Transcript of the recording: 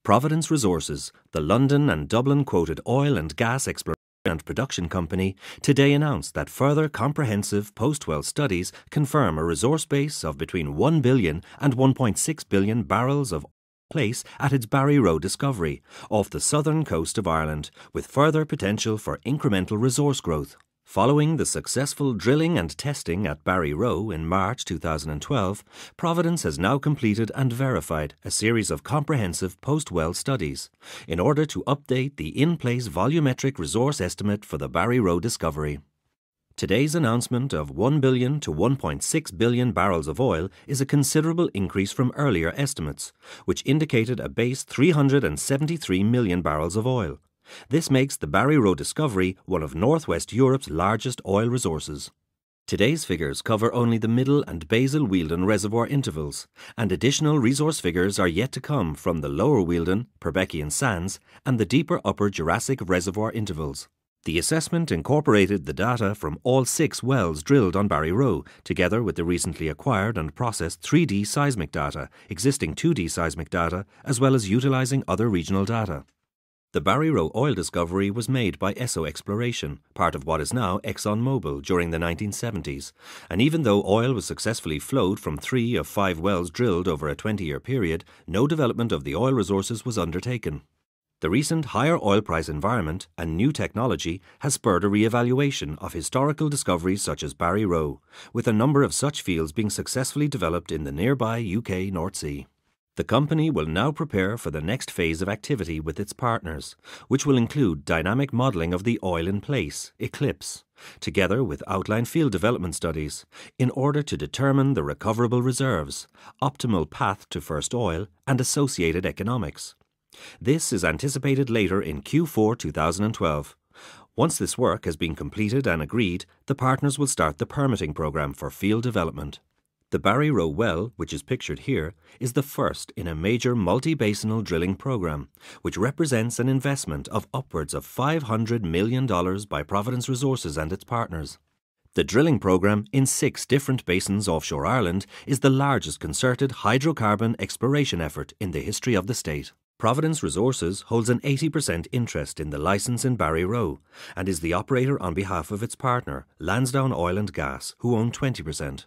Providence Resources, the London and Dublin-quoted oil and gas exploration and production company, today announced that further comprehensive post-well studies confirm a resource base of between 1 billion and 1.6 billion barrels of oil place at its Barry Roe discovery off the southern coast of Ireland, with further potential for incremental resource growth. Following the successful drilling and testing at Barry Roe in March 2012, Providence has now completed and verified a series of comprehensive post-well studies in order to update the in-place volumetric resource estimate for the Barry Roe discovery. Today's announcement of 1 billion to 1.6 billion barrels of oil is a considerable increase from earlier estimates, which indicated a base 373 million barrels of oil. This makes the Barry Roe discovery one of Northwest Europe's largest oil resources. Today's figures cover only the Middle and Basal Wealden reservoir intervals, and additional resource figures are yet to come from the Lower Wealden, Purbeck sands, and the deeper Upper Jurassic reservoir intervals. The assessment incorporated the data from all 6 wells drilled on Barry Roe, together with the recently acquired and processed 3D seismic data, existing 2D seismic data, as well as utilizing other regional data. The Barry Roe oil discovery was made by Esso Exploration, part of what is now ExxonMobil, during the 1970s, and even though oil was successfully flowed from 3 of 5 wells drilled over a 20-year period, no development of the oil resources was undertaken. The recent higher oil price environment and new technology has spurred a re-evaluation of historical discoveries such as Barry Roe, with a number of such fields being successfully developed in the nearby UK North Sea. The company will now prepare for the next phase of activity with its partners, which will include dynamic modelling of the oil in place, Eclipse, together with outline field development studies, in order to determine the recoverable reserves, optimal path to first oil, and associated economics. This is anticipated later in Q4 2012. Once this work has been completed and agreed, the partners will start the permitting programme for field development. The Barry Roe well, which is pictured here, is the first in a major multi-basinal drilling program, which represents an investment of upwards of $500 million by Providence Resources and its partners. The drilling program in 6 different basins offshore Ireland is the largest concerted hydrocarbon exploration effort in the history of the state. Providence Resources holds an 80% interest in the licence in Barry Roe and is the operator on behalf of its partner, Lansdowne Oil and Gas, who own 20%.